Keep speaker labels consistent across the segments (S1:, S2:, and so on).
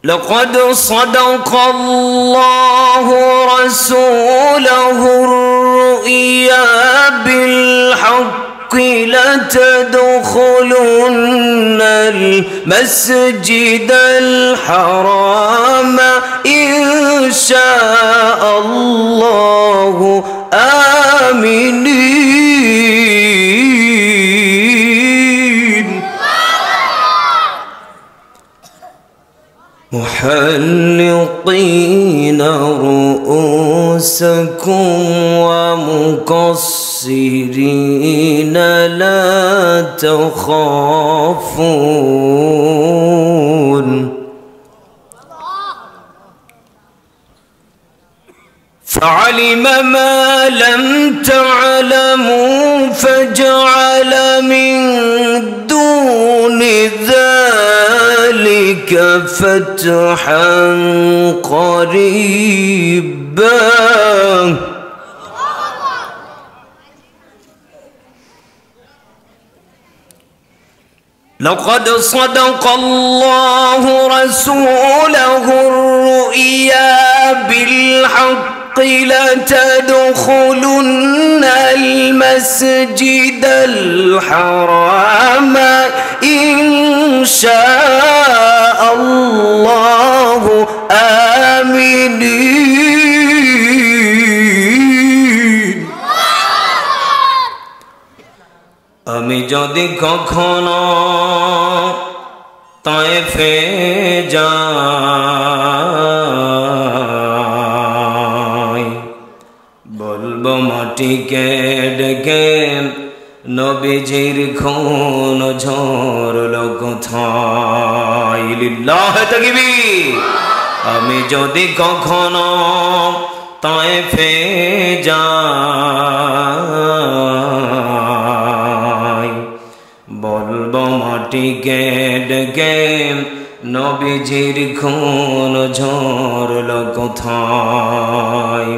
S1: لقد صدق الله رسوله الرؤيا بالحق لتدخلن المسجد الحرام إن شاء الله آمنين محلقين رؤوسكم ومقصرين لا تخافون فعلم ما لم تعلموا فجعل من دون ذلك فتحا قريبا لقد صدق الله رسوله الرؤيا بالحق لتدخلن المسجد الحرام إن شاء الله آمنين আমি যদি কখনো তায়েফে যাই বলবো মাটিকে ডেকে নবীজির খুন ঝরলো কোথায় লিল্লাহ তাকবীর আমি যদি কখনো তায়েফে যাই বলবো মাটিকে ডেকে নবীজির খুন ঝরলো কোথায়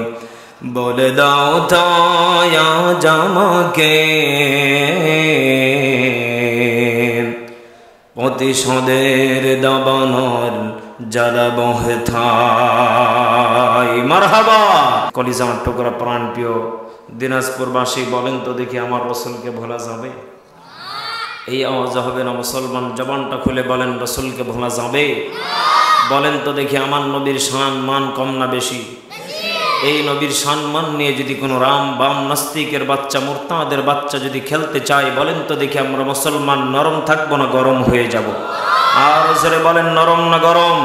S1: বলে দাও তায়া জামাকে প্রতিশোধের দাবানল জ্বালাবো হেথায় মারহাবা কলিজার টুকরা প্রাণপ্রিয় দিনাজপুরবাসী বলেন তো দেখি আমার রসুলকে ভোলা যাবে এই আওয়াজ হবে না মুসলমান জবানটা খুলে বলেন রসুলকে ভোলা যাবে বলেন তো দেখি আমার নবীর শান মান কম না বেশি এই নবীর সম্মান নিয়ে যদি কোনো রাম বাম নাস্তিকের বাচ্চা মুরতাদের বাচ্চা যদি খেলতে চায় বলেন তো দেখি আমরা মুসলমান নরম থাকবো না গরম হয়ে যাব আর জোরে বলেন নরম না গরম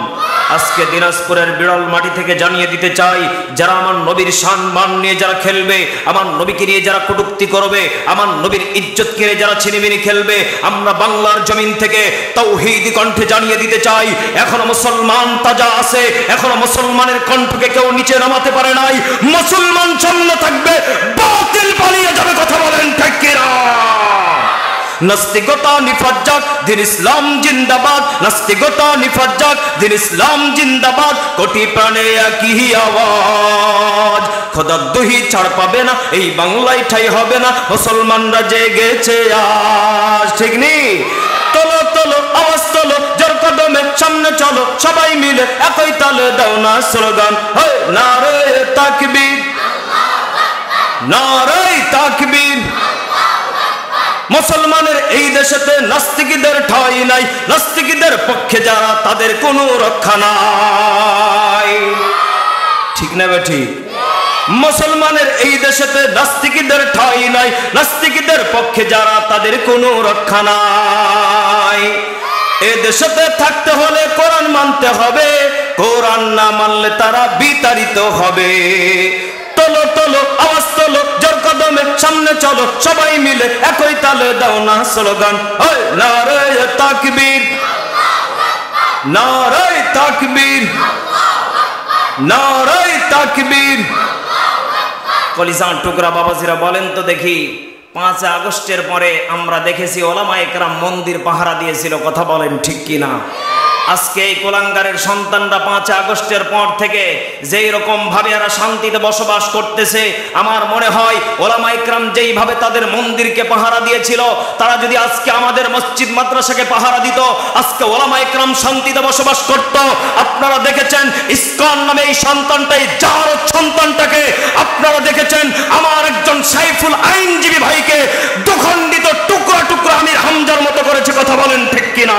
S1: আজকে দিনাজপুরের বিড়াল মাটি থেকে জানিয়ে দিতে চাই যারা আমার নবীর সম্মান নিয়ে যারা খেলবে আমার নবীকে নিয়ে যারা কটূক্তি করবে আমার নবীর ইজ্জতকে নিয়ে যারা ছিনিমিনি খেলবে আমরা বাংলার জমিন থেকে তাওহীদি কণ্ঠে জানিয়ে দিতে চাই এখনো মুসলমান তাজা আছে এখনো মুসলমানের কণ্ঠকে কেউ নিচে নামাতে পারে নাই মুসলমান সামনে থাকবে বাতিল পালিয়ে যাবে কথা বলেন ঠিক কিনা নাস্তিকতা নিফাজ্জাক দিন ইসলাম জিন্দাবাদ নাস্তিকতা নিফাজ্জাক দিন ইসলাম জিন্দাবাদ কোটি প্রাণে একই আওয়াজ খোদার দহি ছাড় পাবে না এই বাংলায় ঠাই হবে না মুসলমানরা জেগেছে আজ ঠিক নেই তোলো তোলো আওয়াজ তোলো জোর কদমে সামনে চলো সবাই মিলে একই তালে দাও না স্লোগান হে নারে তাকবীর নারে তাকবীর মুসলমানের এই দেশেতে নাস্তিকদের ঠাঁই নাই নাস্তিকদের পক্ষে যারা তাদের কোনো রক্ষা নাই ঠিক না বেঠি মুসলমানের এই দেশেতে নাস্তিকদের ঠাঁই নাই নাস্তিকদের পক্ষে যারা তাদের কোনো রক্ষা নাই এই দেশেতে থাকতে হলে কোরআন মানতে হবে কোরআন না মানলে তারা বিতাড়িত হবে তোলো তোলো আওয়াজ তোলো জোর কদমে সামনে চলো সবাই মিলে একই তালে দাও না স্লোগান ওই নারে তাকবীর নারে তাকবীর নারে তাকবীর কলিজার টুকরা বাবাজিরা বলেন তো দেখি 5 আগস্টের পরে আমরা দেখেছি ওলামায়ে কেরাম মন্দির পাহারা দিয়েছিল কথা বলেন ঠিক কিনা আজকে এই কুলাঙ্গারের সন্তানরা 5 আগস্টের পর থেকে যেই রকম ভাবে এরা শান্তিতে বসবাস করতেছে, আমার মনে হয় ওলামা ইকরাম যেইভাবে তাদের মন্দিরকে পাহারা দিয়েছিল, তারা যদি আজকে আমাদের মসজিদ মাদ্রাসাকে পাহারা দিত, আজকে ওলামা ইকরাম শান্তিতে বসবাস করত। আপনারা দেখেছেন ইসকন নামে এই সন্তানটাই, যার সন্তানটাকে আপনারা দেখেছেন আমার একজন সাইফুল আইনজীবী ভাইকে দুখণ্ডিত টুকরা টুকরা আমির হামজার মতো করেছে। কথা বলেন ঠিক কিনা?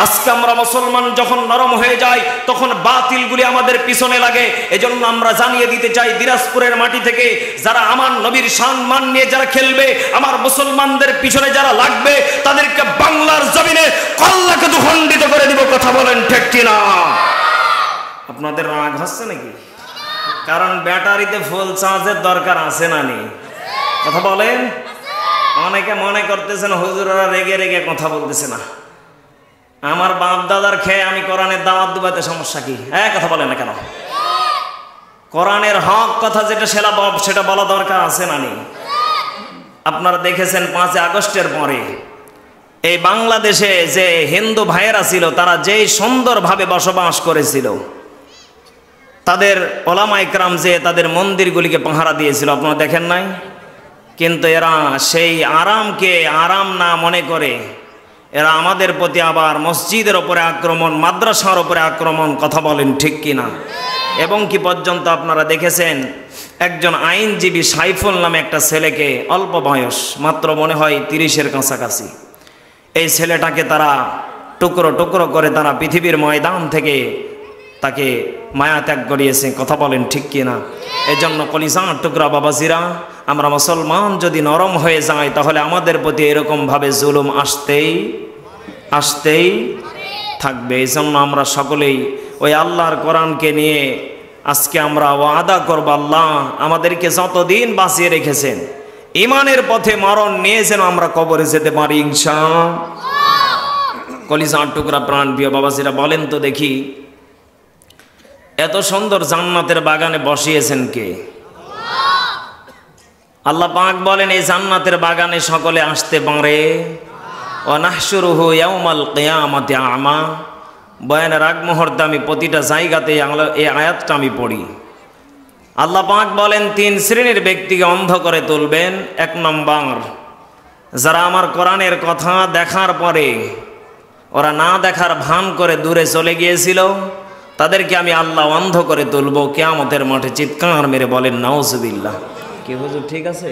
S1: আজকে আমরা মুসলমান যখন নরম হয়ে যাই তখন বাতিলগুলি আমাদের পিছনে লাগে। এজন্য আমরা জানিয়ে দিতে চাই, দিনাজপুরের মাটি থেকে যারা আমার নবীর সম্মান নিয়ে যারা খেলবে, আমার মুসলমানদের পিছনে যারা লাগবে, তাদেরকে বাংলার জমিনে কল্লাকে দুখণ্ডিত করে দিব। কথা বলেন ঠিক কিনা? আপনাদের রাগ হচ্ছে নাকি? কারণ ব্যাটারিতে ফুল চার্জের দরকার আছে না নেই? কথা বলেন। অনেকে মনে করতেছেন হুজুররা রেগে রেগে কথা বলতেছে না। আমার বাপ দাদার খেয়ে আমি কোরআনের দাওয়াত দিবাতে সমস্যা কি? কথা বলেন না কেন? কোরআনের হক কথা যেটা সেটা বলা দরকার আছে না নেই? আপনারা দেখেছেন 5 আগস্টের পরে এই বাংলাদেশে যে হিন্দু ভাইয়েরা ছিল, তারা যেই সুন্দরভাবে বসবাস করেছিল, তাদের ওলামা ইকরাম যে তাদের মন্দিরগুলিকে পাহারা দিয়েছিল, আপনারা দেখেন নাই? কিন্তু এরা সেই আরামকে আরাম না মনে করে এরা আমাদের প্রতি আবার মসজিদের ওপরে আক্রমণ, মাদ্রাসার ওপরে আক্রমণ। কথা বলেন ঠিক কিনা? এবং কি পর্যন্ত আপনারা দেখেছেন একজন আইনজীবী সাইফুল নামে একটা ছেলেকে, অল্প বয়স, মাত্র মনে হয় 30-এর কাছাকাছি, এই ছেলেটাকে তারা টুকরো টুকরো করে তারা পৃথিবীর ময়দান থেকে তাকে মায়া ত্যাগ করিয়েছে। কথা বলেন ঠিক কিনা? এজন্য কলিজার টুকরা বাবাজিরা, আমরা মুসলমান যদি নরম হয়ে যাই তাহলে আমাদের প্রতি এরকমভাবে জুলুম আসতেই থাকবে। এই জন্য আমরা সকলেই ওই আল্লাহর কোরআনকে নিয়ে আজকে আমরা ওয়াদা করব, আল্লাহ আমাদেরকে যতদিন বাঁচিয়ে রেখেছেন ইমানের পথে মরণ নিয়ে যেন আমরা কবরে যেতে পারি ইনশাআল্লাহ। কলিজার টুকরা প্রাণ প্রিয় বাবাজিরা, বলেন তো দেখি, এত সুন্দর জান্নাতের বাগানে বসিয়েছেন কে? আল্লাহ পাক বলেন এই জান্নাতের বাগানে সকলে আসতে পারে। ওয়া নাহশুরুহু ইয়াউমাল কিয়ামাতি আমা। বয়ানের আগ মুহূর্তে আমি প্রতিটা জায়গাতে এই আয়াতটা আমি পড়ি। আল্লাহ পাক বলেন 3 শ্রেণীর ব্যক্তিকে অন্ধ করে তুলবেন। 1 নম্বর, যারা আমার কোরআনের কথা দেখার পরে ওরা না দেখার ভান করে দূরে চলে গিয়েছিল, তাদেরকে আমি আল্লাহ অন্ধ করে তুলবো কিয়ামতের মাঠে। চিৎকার মেরে বলেন নাউজুবিল্লাহ। কি হুজুর ঠিক আছে?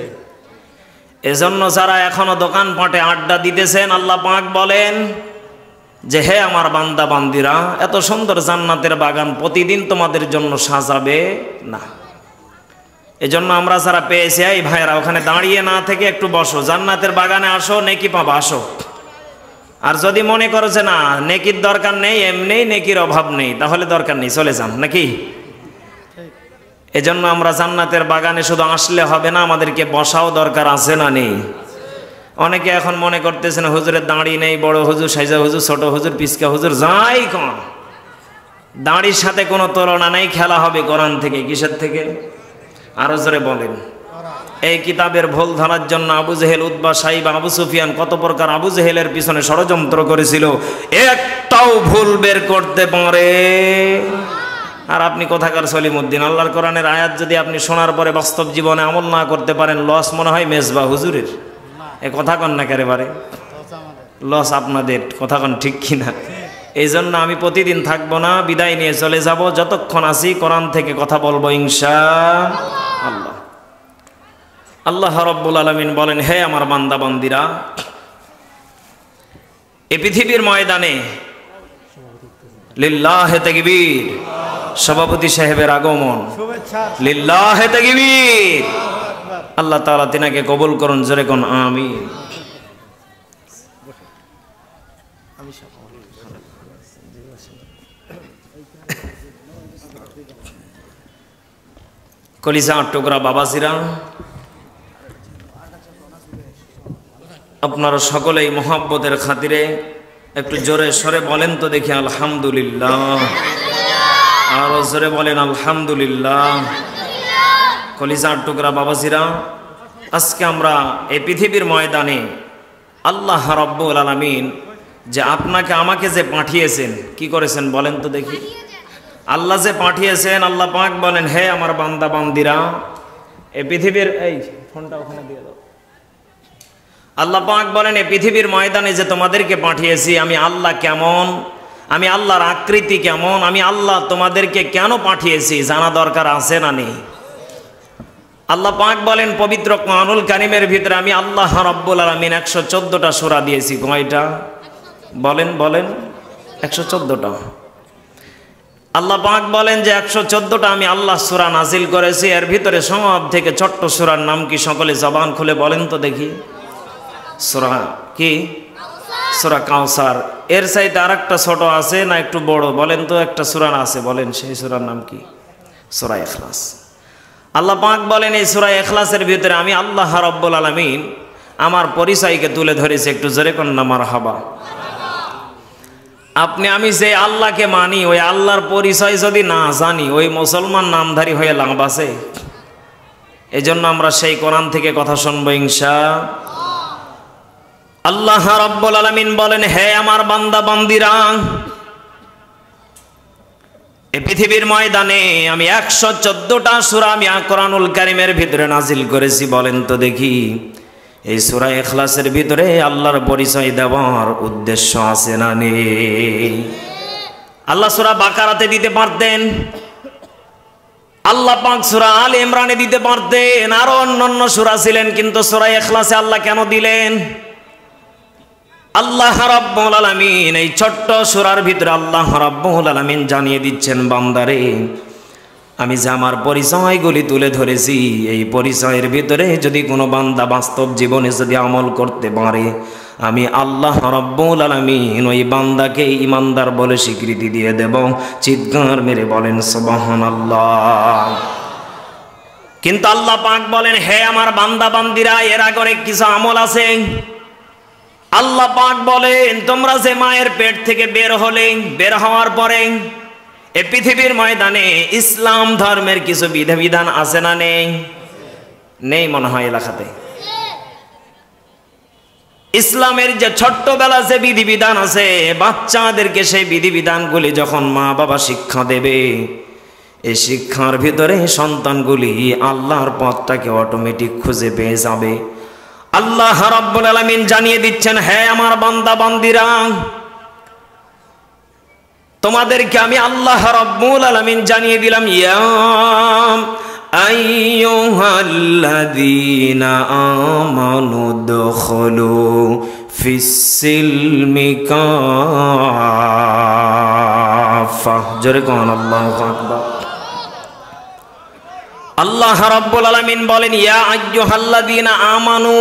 S1: এজন্য যারা এখনো দোকানপাটে আড্ডা দিতেছেন, আল্লাহ পাক বলেন যে হে আমার বান্দা বান্দিরা, এত সুন্দর জান্নাতের বাগান প্রতিদিন তোমাদের জন্য সাজাবে না। এজন্য আমরা যারা পেয়েছি, এই ভাইরা ওখানে দাঁড়িয়ে না থেকে একটু বসো, জান্নাতের বাগানে আসো, নেকি পাবা, আসো। আর যদি মনে করো যে না নেকির দরকার নেই, এমনি নেকির অভাব নেই, তাহলে দরকার নেই, চলে যান নাকি। এজন্য আমরা জান্নাতের বাগানে শুধু আসলে হবে না, আমাদেরকে বসাও দরকার আছে না নেই? অনেকে এখন মনে করতেছেন হুজুরের দাঁড়ি নেই, বড় হুজুর, সাইজা হুজুর, ছোট হুজুর, পিসকা হুজুর, যাই কোন দাঁড়ির সাথে কোনো তুলনা নেই। খেলা হবে কোরআন থেকে। কিসের থেকে? আরো জোরে বলেন। এই কিতাবের ভুল ধরার জন্য আবু জেহেল, উতবা, সাইবা, আবু সুফিয়ান কত প্রকার আবু জেহেলের পিছনে ষড়যন্ত্র করেছিল, একটাও ভুল বের করতে পারে। আর আপনি কোথাকার সলিমউদ্দিন? আল্লাহর কোরআনের আয়াত যদি আপনি শোনার পরে বাস্তব জীবনে আমল না করতে পারেন, লস মনে হয় মেজবা হুজুরের। এ কথা কন না একেবারে, লস আপনাদের। কথা কন ঠিক কিনা? এই জন্য আমি প্রতিদিন থাকবো না, বিদায় নিয়ে চলে যাব। যতক্ষণ আসি কোরআন থেকে কথা বলবো ইনশাআল্লাহ। আল্লাহ রাব্বুল আলামিন বলেন, হে আমার বান্দা বান্দিরা, এই পৃথিবীর ময়দানে লিল্লাহে তাকবীর, সভাপতি সাহেবের আগমন, লিল্লাহে তাকবীর। আল্লাহ তাআলা তিনাকে কবুল করুন, জোরে কোন আমিন। কলিজার টুকরা বাবাজিরা, আপনারা সকলেই মোহাব্বতের খাতিরে একটু জোরে সরে বলেন তো দেখি আলহামদুলিল্লাহ। আরো জোরে বলেন আলহামদুলিল্লাহ। কলিজার টুকরা বাবাজিরা, আজকে আমরা এই পৃথিবীর ময়দানে আল্লাহ রাব্বুল আলামিন যে আপনাকে আমাকে যে পাঠিয়েছেন কি করেছেন বলেন তো দেখি। আল্লাহ যে পাঠিয়েছেন, আল্লাহ পাক বলেন হে আমার বান্দা বান্দিরা, এই পৃথিবীর, এই ফোনটা ওখানে দিয়ে দাও। আল্লাহ পাক বলেন এই পৃথিবীর ময়দানে যে তোমাদেরকে পাঠিয়েছি, আমি আল্লাহ কেমন, আমি আল্লাহর আকৃতি কেমন, আমি আল্লাহ তোমাদেরকে কেন পাঠিয়েছি জানা দরকার আছে না নেই? আল্লাহ পাক বলেন পবিত্র কোরআনুল কারীমের ভিতরে আমি আল্লাহ রাব্বুল আলামিন 114টা সূরা দিয়েছি। কয়টা বলেন বলেন? 114টা। আল্লাহ পাক বলেন যে 114টা আমি আল্লাহ সূরা নাজিল করেছি। এর ভিতরে সব থেকে ছোট্ট সূরার নাম কি? সকলে জবান খুলে বলেন তো দেখি। সূরা কি? সূরা কাউসার। এর চাইতে আরেকটা ছোট আছে না একটু বড় বলেন তো? একটা সূরা আছে, বলেন সেই সূরার নাম কি? সূরা ইখলাস। আল্লাহ পাক বলেন এই সূরা ইখলাসের ভিতরে আমি আল্লাহ রাব্বুল আলামিন আমার পরিচয়কে তুলে ধরেছি। একটু জোরে কোন না মারহাবা। আপনি আমি যে আল্লাহকে মানি, ওই আল্লাহর পরিচয় যদি না জানি, ওই মুসলমান নামধারী হয়ে লাভ আছে? এই জন্য আমরা সেই কোরআন থেকে কথা শুনবো ইনশাআল্লাহ। আল্লাহ রাব্বুল আলামিন বলেন হে আমার বান্দা বান্দিরা, এই পৃথিবীর ময়দানে আমি 114টা সূরা আমি কোরআনুল কারীমের ভিতরে নাজিল করেছি। বলেন তো দেখি এই সূরা ইখলাসের ভিতরে আল্লাহর পরিচয় দেওয়ার উদ্দেশ্য আছে না নেই? আল্লাহ সূরা বাকারাতে দিতে পারতেন, আল্লাহ পাক সূরা আলে ইমরানে দিতে পারতেন, আরো অন্যান্য সূরা ছিলেন, কিন্তু সূরা ইখলাসে আল্লাহ কেন দিলেন? আল্লাহ রাব্বুল আলামিন এই ছোট্ট সূরার ভিতরে আল্লাহ রাব্বুল আলামিন জানিয়ে দিচ্ছেন বান্দারে, আমি যে আমার পরিচয়গুলি তুলে ধরেছি, এই পরিচয়ের ভিতরে যদি কোনো বান্দা বাস্তব জীবনে যদি আমল করতে পারে, আমি আল্লাহ রাব্বুল আলামিন ওই বান্দাকে ইমানদার বলে স্বীকৃতি দিয়ে দেব। চিৎকার মেরে বলেন সুবহানাল্লাহ। কিন্তু আল্লাহ পাক বলেন হে আমার বান্দা বান্দিরা, এর আগে কিছু আমল আছে। আল্লাহ পাক বলেন তোমরা যে মায়ের পেট থেকে বের হলে, বের হওয়ার পরে এই পৃথিবীর ময়দানে ইসলাম ধর্মের কিছু বিধিবিধান আছে না নেই? নেই মনে হয় এলাকাতে। ইসলামের যে ছোট্টবেলা যে বিধিবিধান আছে, বাচ্চাদেরকে সেই বিধিবিধানগুলি যখন মা বাবা শিক্ষা দেবে, এই শিক্ষার ভিতরে সন্তানগুলি আল্লাহর পথটাকে অটোমেটিক খুঁজে পেয়ে যাবে। আল্লাহ রাব্বুল আলামিন জানিয়ে দিচ্ছেন হে আমার বান্দা বান্দিরা, তোমাদেরকে আমি আল্লাহ রাব্বুল আলামিন জানিয়ে দিলাম ইয়া আইয়ুহাল্লাযীনা আমানু দুখুলু ফিস-সিলমি কাফা। জোরে কোন আল্লাহু আকবার। আল্লাহ রাব্বুল আলামিন বলেন ইয়া আইয়ুহাল্লাযীনা আমানু,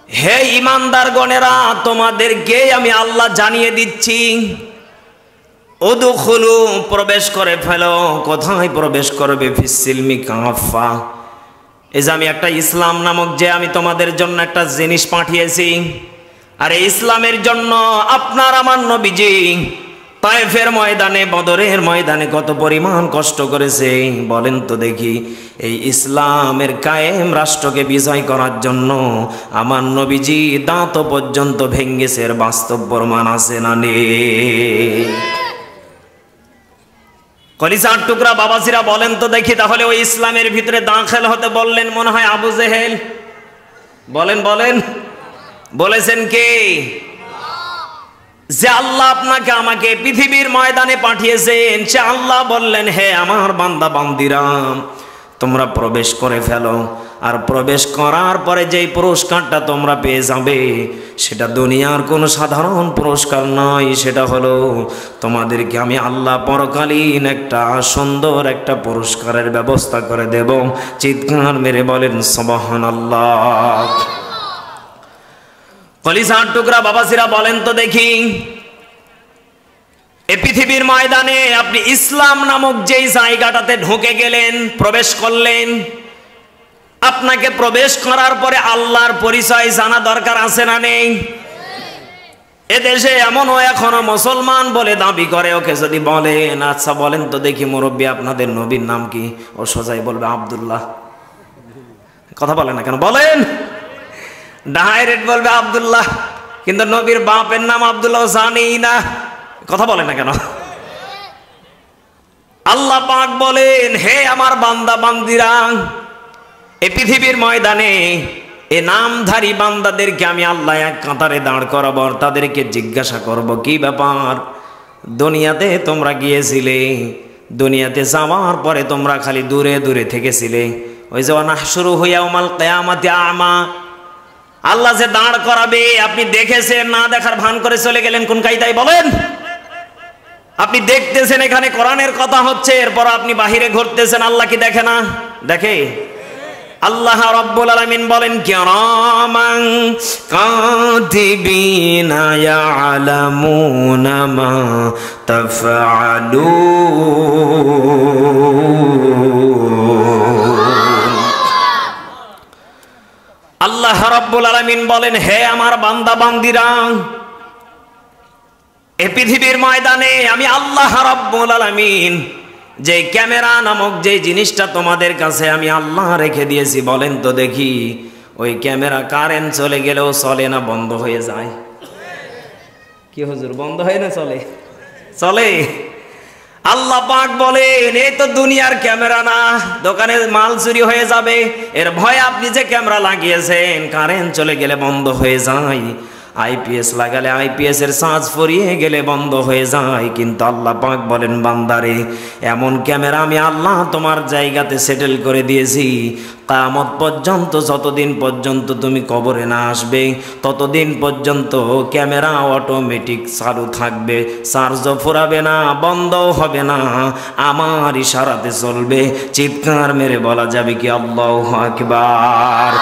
S1: হে ঈমানদারগণেরা, তোমাদেরকে আমি আল্লাহ জানিয়ে দিচ্ছি উদখুলু, প্রবেশ করে ফেলো। কোথায় প্রবেশ করবে? ফিস-সিলমি কাফা। এই যে আমি একটা ইসলাম নামক যে আমি তোমাদের জন্য একটা জিনিস পাঠিয়েছি, আর এই ইসলামের জন্য আপনার আমার নবীজি তায়েফের ময়দানে, বদরের ময়দানে কত পরিমাণ কষ্ট করেছে বলেন তো দেখি। এই ইসলামের কায়েম রাষ্ট্রকে বিজয় করার জন্য আমার নবীজি দাঁত পর্যন্ত ভেঙ্গেছে, এর বাস্তব প্রমাণ আছে না নেই? কলিজার টুকরা বাবাজিরা বলেন তো দেখি, তাহলে ওই ইসলামের ভিতরে দাখিল হতে বললেন মনে হয় আবু জেহেল? বলেন বলেন, বলেছেন কে? যে আল্লাহ আপনাকে আমাকে পৃথিবীর ময়দানে পাঠিয়েছেন, সে আল্লাহ বললেন হে আমার বান্দা বান্দিরা, তোমরা প্রবেশ করে ফেলো। আর প্রবেশ করার পরে যেই পুরস্কারটা তোমরা পেয়ে যাবে, সেটা দুনিয়ার কোনো সাধারণ পুরস্কার নয়, সেটা হলো তোমাদেরকে আমি আল্লাহ পরকালীন একটা সুন্দর একটা পুরস্কারের ব্যবস্থা করে দেব। চিৎকার মেরে বলেন সুবহানাল্লাহ। কলিজার টুকরা বাবাজিরা বলেন তো দেখি, এই পৃথিবীর ময়দানে আপনি ইসলাম নামক যেই জায়গাটাতে ঢুকে গেলেন, প্রবেশ করলেন, আপনাকে প্রবেশ করার পরে আল্লাহর পরিচয় জানা দরকার আছে না নেই? এদেশে এমনও এখনো মুসলমান বলে দাবি করে, ওকে যদি বলেন আচ্ছা বলেন তো দেখি মুরব্বী আপনাদের নবীর নাম কি, ও সোজাই বলবে আব্দুল্লাহ। কথা বলে না কেন? বলেন, ডাইরেক্ট বলবে আব্দুল্লাহ। কিন্তু নবীর বাপের নাম আব্দুল্লাহ জানি না। কথা বলে না কেন? আল্লাহ পাক বলেন, হে আমার বান্দা বান্দিরা, এই পৃথিবীর ময়দানে এ নামধারী বান্দাদেরকে আমি আল্লাহ এক কাতারে দাঁড় করাবো, তাদেরকে জিজ্ঞাসা করব, কি ব্যাপার, দুনিয়াতে তোমরা গিয়েছিলে, দুনিয়াতে যাওয়ার পরে তোমরা খালি দূরে দূরে থেকেছিলে। ওই যে নাহশুরু ইয়াউমাল কিয়ামাতি আমা, আল্লাহ যে দাঁড় করাবে আপনি দেখেছেন, না দেখার ভান করে চলে গেলেন কোন কায়দায় বলেন? আপনি দেখতেছেন এখানে কোরআনের কথা হচ্ছে, এরপর আপনি বাহিরে ঘুরতেছেন, আল্লাহ কি দেখে না? দেখে। আল্লাহ রাব্বুল আলামিন বলেন, কিরামান কাতিবিনা ইয়ালামুনা মা তাফআলুন। আল্লাহ রাব্বুল আলামিন বলেন, হে আমার বান্দা বান্দিরা, এই পৃথিবীর ময়দানে আমি আল্লাহ রাব্বুল আলামিন যে ক্যামেরা নামক যে জিনিসটা তোমাদের কাছে আমি আল্লাহ রেখে দিয়েছি, বলেন তো দেখি ওই ক্যামেরা কারেন্ট চলে গেলেও চলে না বন্ধ হয়ে যায়? কি হুজুর, বন্ধ হয় না চলে? চলে। আল্লাহ পাক বলেন, এই তো দুনিয়ার ক্যামেরা না, দোকানে মাল চুরি হয়ে যাবে এর ভয়ে আপনি যে ক্যামেরা লাগিয়েছেন, কারেন্ট চলে গেলে বন্ধ হয়ে যায়, আইপিএস লাগালে আইপিএস এর চার্জ ফুরিয়ে গেলে বন্ধ হয়ে যায়। কিন্তু আল্লাহ পাক বলেন, বান্দারে, এমন ক্যামেরা আমি আল্লাহ তোমার জায়গাতে সেটেল করে দিয়েছি, কিয়ামত পর্যন্ত, যতদিন পর্যন্ত তুমি কবরে না আসবে ততদিন পর্যন্ত ক্যামেরা অটোমেটিক চালু থাকবে, চার্জও ফুরাবে না, বন্ধও হবে না, আমার ইশারাতে চলবে। চিৎকার মেরে বলা যাবে কি আল্লাহু আকবার।